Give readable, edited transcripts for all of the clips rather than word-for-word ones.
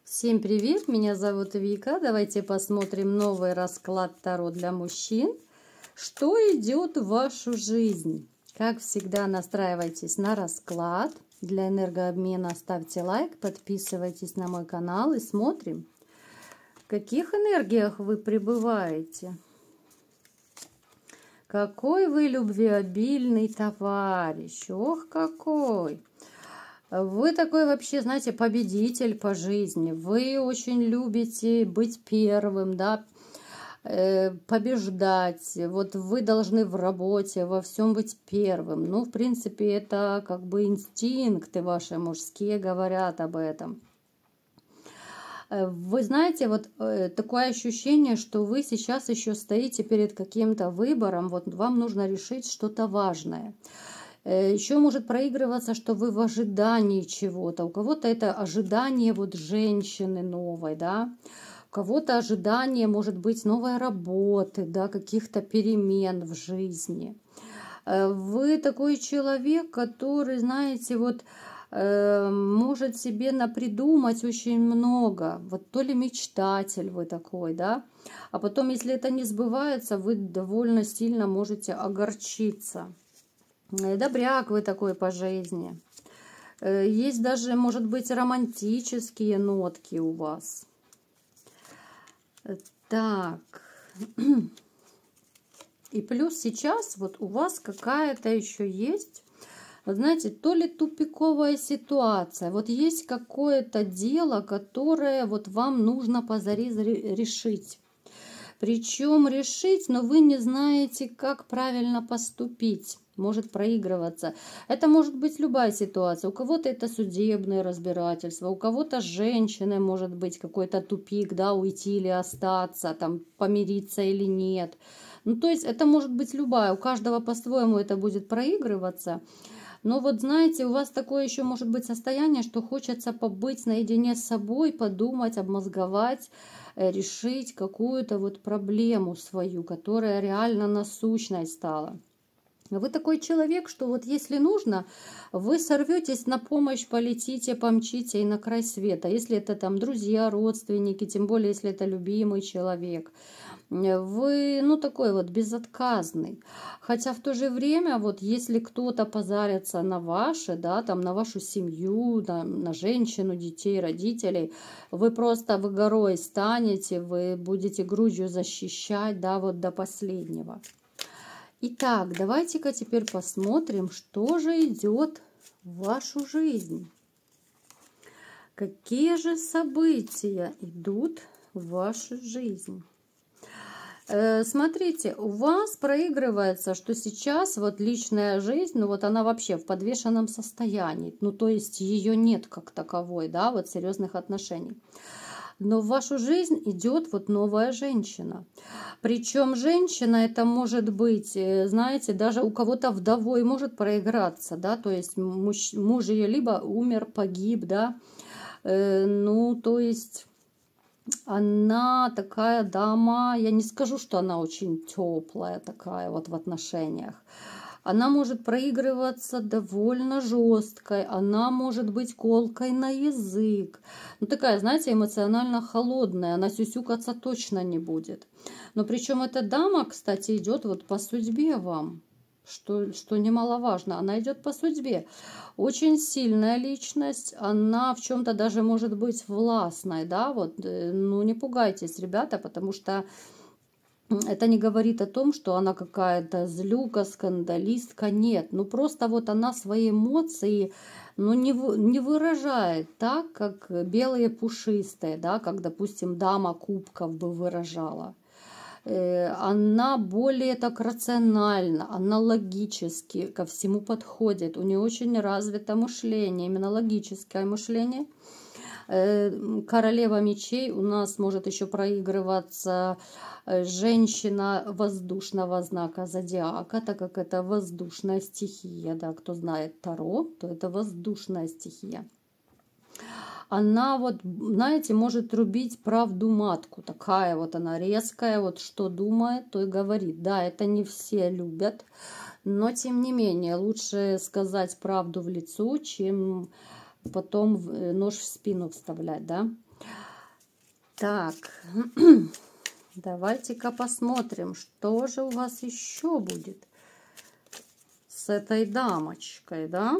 Всем привет, меня зовут Вика. Давайте посмотрим новый расклад Таро для мужчин. Что идет в вашу жизнь? Как всегда, настраивайтесь на расклад. Для энергообмена ставьте лайк, подписывайтесь на мой канал и смотрим, в каких энергиях вы пребываете. Какой вы любвеобильный товарищ! Ох, какой! Вы такой вообще, знаете, победитель по жизни. Вы очень любите быть первым, да, побеждать. Вот вы должны в работе во всем быть первым. Ну, в принципе, это как бы инстинкты ваши мужские говорят об этом. Вы знаете, вот такое ощущение, что вы сейчас еще стоите перед каким-то выбором, вот вам нужно решить что-то важное. Еще может проигрываться, что вы в ожидании чего-то. У кого-то это ожидание вот женщины новой, да. У кого-то ожидание может быть новой работы, да, каких-то перемен в жизни. Вы такой человек, который, знаете, вот может себе напридумать очень много. Вот то ли мечтатель вы такой, да. А потом, если это не сбывается, вы довольно сильно можете огорчиться. Добряк вы такой по жизни. Есть даже, может быть, романтические нотки у вас. Так. И плюс сейчас вот у вас какая-то еще есть, вот знаете, то ли тупиковая ситуация. Вот есть какое-то дело, которое вот вам нужно позарез решить. Причем решить, но вы не знаете, как правильно поступить. Может проигрываться. Это может быть любая ситуация. У кого-то это судебное разбирательство, у кого-то женщины может быть какой-то тупик, да, уйти или остаться, там, помириться или нет. Ну, то есть это может быть любая. У каждого по-своему это будет проигрываться. Но вот знаете, у вас такое еще может быть состояние, что хочется побыть наедине с собой, подумать, обмозговать, решить какую-то вот проблему свою, которая реально насущной стала. Вы такой человек, что вот если нужно, вы сорветесь на помощь, полетите, помчите и на край света. Если это там друзья, родственники, тем более если это любимый человек. Вы, ну, такой вот безотказный. Хотя в то же время, вот если кто-то позарится на ваше, да, там на вашу семью, на женщину, детей, родителей, вы просто вы горой станете, вы будете грудью защищать, да, вот до последнего. Итак, давайте-ка теперь посмотрим, что же идет в вашу жизнь. Какие же события идут в вашу жизнь? Смотрите, у вас проигрывается, что сейчас вот личная жизнь, ну вот она вообще в подвешенном состоянии. Ну то есть ее нет как таковой, да, вот серьезных отношений. Но в вашу жизнь идет вот новая женщина. Причем женщина это может быть, знаете, даже у кого-то вдовой может проиграться, да, то есть муж ее либо умер, погиб, да, ну то есть она такая дама, я не скажу, что она очень теплая такая вот в отношениях. Она может проигрываться довольно жесткой, она может быть колкой на язык. Ну, такая, знаете, эмоционально холодная, она сюсюкаться точно не будет. Но причем эта дама, кстати, идет вот по судьбе вам, что немаловажно, она идет по судьбе. Очень сильная личность, она в чем-то даже может быть властной, да, вот, ну, не пугайтесь, ребята, потому что это не говорит о том, что она какая-то злюка, скандалистка. Нет, ну просто вот она свои эмоции ну, не выражает так, как белые пушистые, да, как, допустим, дама кубков бы выражала. Она более так рациональна, она логически ко всему подходит. У нее очень развито мышление, именно логическое мышление. Королева мечей у нас может еще проигрываться женщина воздушного знака зодиака, так как это воздушная стихия, да, кто знает Таро, то это воздушная стихия. Она вот, знаете, может рубить правду матку, такая вот она резкая, вот что думает, то и говорит. Да, это не все любят, но тем не менее лучше сказать правду в лицо, чем потом нож в спину вставлять, да. Так, давайте-ка посмотрим, что же у вас еще будет с этой дамочкой, да?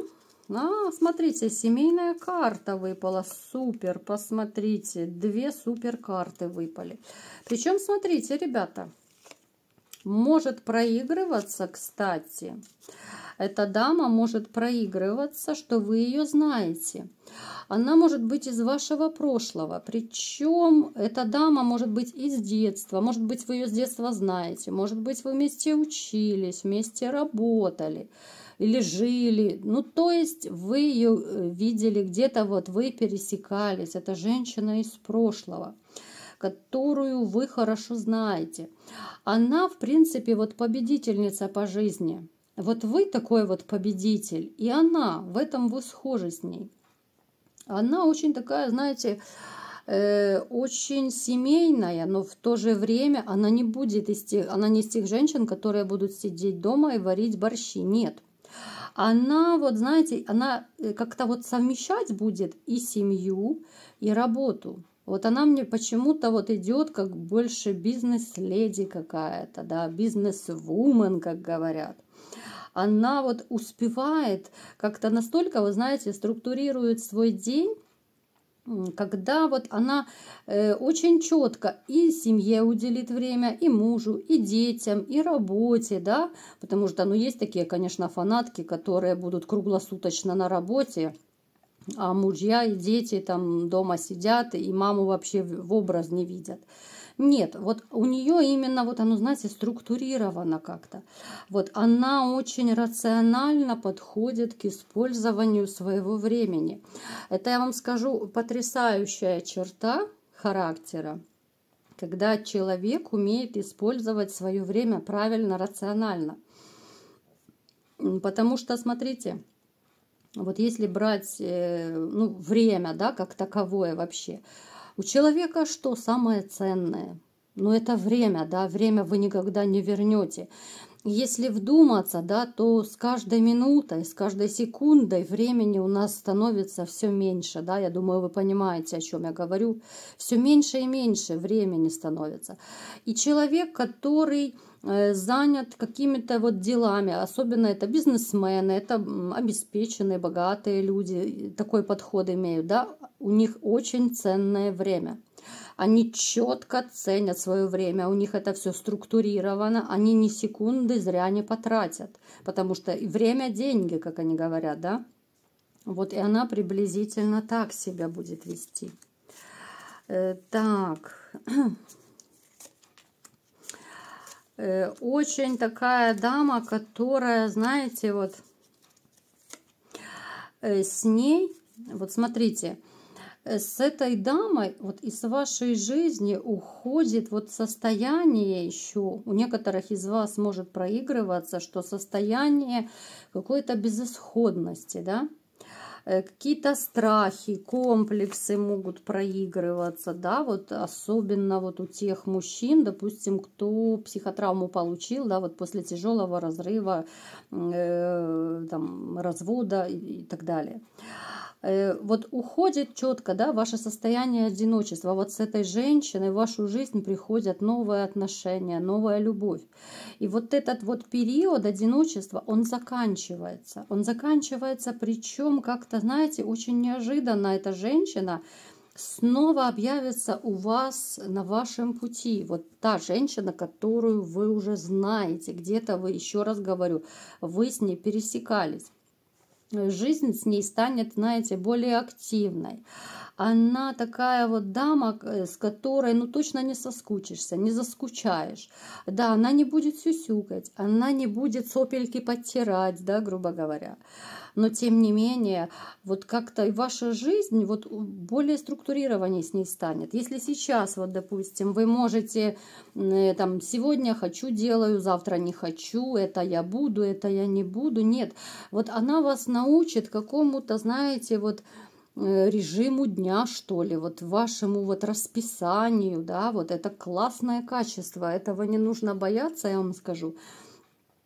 Смотрите, семейная карта выпала, супер, посмотрите, 2 супер карты выпали. Причем, смотрите, ребята, может проигрываться, кстати, эта дама может проигрываться, что вы ее знаете. Она может быть из вашего прошлого. Причем эта дама может быть из детства. Может быть, вы ее с детства знаете. Может быть, вы вместе учились, вместе работали или жили. Ну, то есть вы ее видели где-то, вот вы пересекались. Это женщина из прошлого, которую вы хорошо знаете. Она, в принципе, вот победительница по жизни. Вот вы такой вот победитель, и она, в этом вы схожи с ней. Она очень такая, знаете, очень семейная, но в то же время она не будет она не из тех женщин, которые будут сидеть дома и варить борщи. Нет. Она, вот знаете, она как-то вот совмещать будет и семью, и работу. Вот она мне почему-то вот идет как больше бизнес-леди какая-то, да, бизнес-вумен, как говорят. Она вот успевает как-то настолько, вы знаете, структурирует свой день, когда вот она очень четко и семье уделит время, и мужу, и детям, и работе, да, потому что, ну, есть такие, конечно, фанатки, которые будут круглосуточно на работе, а мужья и дети там дома сидят, и маму вообще в образ не видят. Нет, вот у нее именно вот оно, знаете, структурировано как-то. Вот она очень рационально подходит к использованию своего времени. Это, я вам скажу, потрясающая черта характера, когда человек умеет использовать свое время правильно, рационально. Потому что, смотрите, вот если брать ну, время, да, как таковое вообще, у человека что самое ценное? Ну, это время, да, время вы никогда не вернете. Если вдуматься, да, то с каждой минутой, с каждой секундой времени у нас становится все меньше, да, я думаю, вы понимаете, о чем я говорю. Все меньше и меньше времени становится. И человек, который занят какими-то вот делами, особенно это бизнесмены, это обеспеченные, богатые люди, такой подход имеют, да, у них очень ценное время. Они четко ценят свое время, у них это все структурировано, они ни секунды зря не потратят, потому что время – деньги, как они говорят, да. Вот и она приблизительно так себя будет вести. Так. Очень такая дама, которая, знаете, вот с ней, вот смотрите, с этой дамой вот из вашей жизни уходит вот состояние еще, у некоторых из вас может проигрываться, что состояние какой-то безысходности, да, какие-то страхи, комплексы могут проигрываться, да, вот особенно вот у тех мужчин, допустим, кто психотравму получил, да, вот после тяжелого разрыва, там, развода и так далее. Вот уходит четко, да, ваше состояние одиночества. Вот с этой женщиной в вашу жизнь приходят новые отношения, новая любовь. И вот этот вот период одиночества, он заканчивается. Он заканчивается, причем как-то, знаете, очень неожиданно эта женщина снова объявится у вас на вашем пути. Вот та женщина, которую вы уже знаете, где-то вы, еще раз говорю, вы с ней пересекались. Жизнь с ней станет, знаете, более активной. Она такая вот дама, с которой, ну, точно не соскучишься, не заскучаешь. Да, она не будет сюсюкать, она не будет сопельки подтирать, да, грубо говоря. Но, тем не менее, вот как-то и ваша жизнь вот более структурированней с ней станет. Если сейчас, вот, допустим, вы можете, там, сегодня хочу, делаю, завтра не хочу, это я буду, это я не буду. Нет, вот она вас научит какому-то, знаете, вот, режиму дня, что ли, вот вашему вот расписанию, да, вот это классное качество, этого не нужно бояться, я вам скажу,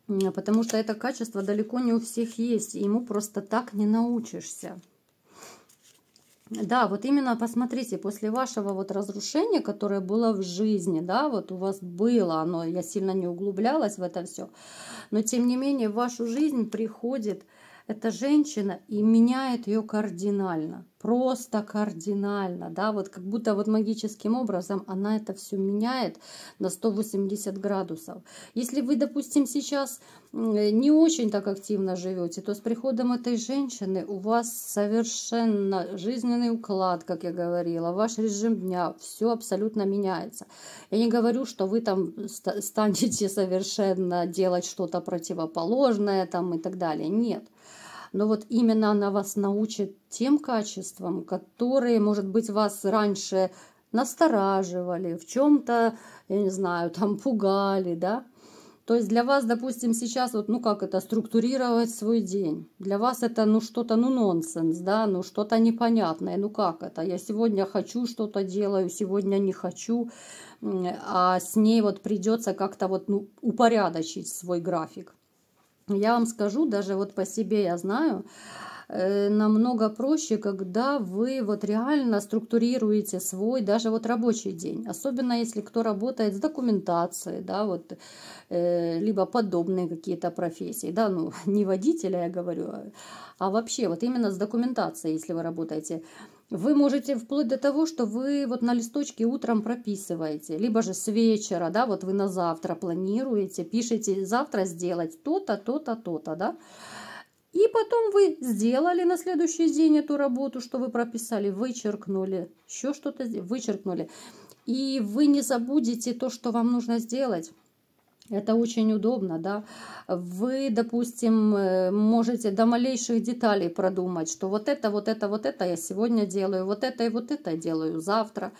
потому что это качество далеко не у всех есть, и ему просто так не научишься. Да, вот именно посмотрите, после вашего вот разрушения, которое было в жизни, да, вот у вас было оно, я сильно не углублялась в это все, но тем не менее в вашу жизнь приходит эта женщина и меняет ее кардинально, просто кардинально, да, вот как будто вот магическим образом она это все меняет на 180 градусов. Если вы, допустим, сейчас не очень так активно живете, то с приходом этой женщины у вас совершенно жизненный уклад, как я говорила, ваш режим дня, все абсолютно меняется. Я не говорю, что вы там станете совершенно делать что-то противоположное там и так далее. Нет. Но вот именно она вас научит тем качествам, которые, может быть, вас раньше настораживали, в чем-то, я не знаю, там пугали, да. То есть для вас, допустим, сейчас вот, ну как это, структурировать свой день. Для вас это, ну что-то, ну нонсенс, да, ну что-то непонятное. Ну как это? Я сегодня хочу что-то делаю, сегодня не хочу, а с ней вот придется как-то вот, ну, упорядочить свой график. Я вам скажу, даже вот по себе я знаю, намного проще, когда вы вот реально структурируете свой даже вот рабочий день. Особенно если кто работает с документацией, да, вот, либо подобные какие-то профессии, да, ну не водителя я говорю, а вообще вот именно с документацией, если вы работаете. Вы можете вплоть до того, что вы вот на листочке утром прописываете, либо же с вечера, да, вот вы на завтра планируете, пишете завтра сделать то-то, то-то, то-то, да. И потом вы сделали на следующий день эту работу, что вы прописали, вычеркнули, еще что-то вычеркнули. И вы не забудете то, что вам нужно сделать. Это очень удобно, да. Вы, допустим, можете до малейших деталей продумать, что вот это я сегодня делаю, вот это и вот это делаю завтра.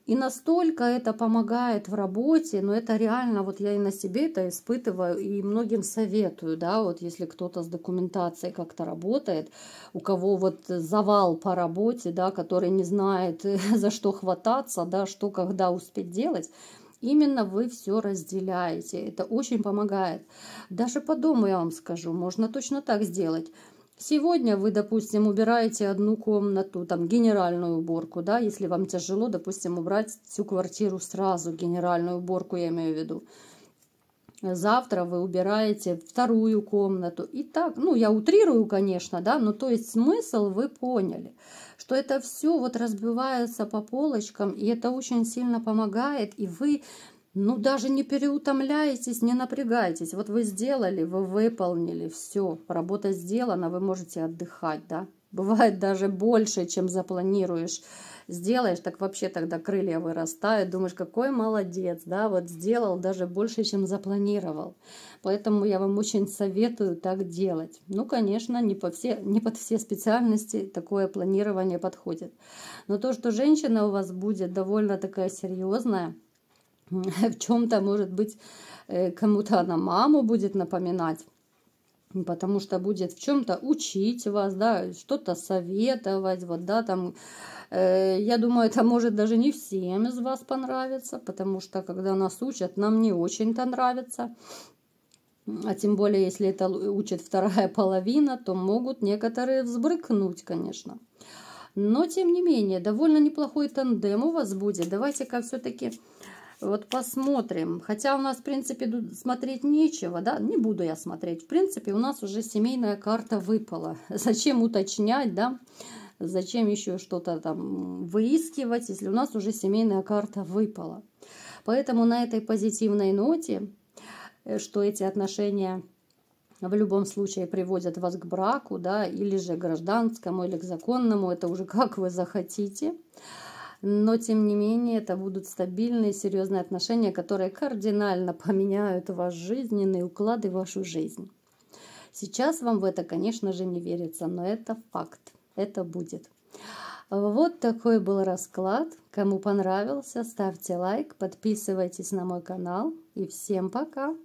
И настолько это помогает в работе, но это реально, вот я и на себе это испытываю, и многим советую, да, вот если кто-то с документацией как-то работает, у кого вот завал по работе, да, который не знает, за что хвататься, да, что когда успеть делать, именно вы все разделяете. Это очень помогает. Даже по дому, я вам скажу, можно точно так сделать. Сегодня вы, допустим, убираете одну комнату, там, генеральную уборку, да, если вам тяжело, допустим, убрать всю квартиру сразу, генеральную уборку я имею в виду. Завтра вы убираете вторую комнату. И так, ну, я утрирую, конечно, да, но то есть смысл вы поняли, что это все вот разбивается по полочкам, и это очень сильно помогает, и вы, ну, даже не переутомляетесь, не напрягаетесь. Вот вы сделали, вы выполнили, все, работа сделана, вы можете отдыхать, да. Бывает даже больше, чем запланируешь. Сделаешь, так вообще тогда крылья вырастают, думаешь, какой молодец, да, вот сделал даже больше, чем запланировал. Поэтому я вам очень советую так делать. Ну, конечно, не под все специальности такое планирование подходит. Но то, что женщина у вас будет довольно такая серьезная, в чем-то, может быть, кому-то она маму будет напоминать, потому что будет в чем-то учить вас, да, что-то советовать, вот, да, там, я думаю, это может даже не всем из вас понравиться, потому что, когда нас учат, нам не очень-то нравится, а тем более, если это учит вторая половина, то могут некоторые взбрыкнуть, конечно. Но, тем не менее, довольно неплохой тандем у вас будет. Давайте-ка все-таки вот посмотрим. Хотя у нас, в принципе, смотреть нечего, да, не буду я смотреть. В принципе, у нас уже семейная карта выпала. Зачем уточнять, да? Зачем еще что-то там выискивать, если у нас уже семейная карта выпала. Поэтому на этой позитивной ноте, что эти отношения в любом случае приводят вас к браку, да, или же к гражданскому, или к законному, это уже как вы захотите. Но, тем не менее, это будут стабильные, серьезные отношения, которые кардинально поменяют ваш жизненный уклад и вашу жизнь. Сейчас вам в это, конечно же, не верится, но это факт, это будет. Вот такой был расклад. Кому понравился, ставьте лайк, подписывайтесь на мой канал. И всем пока!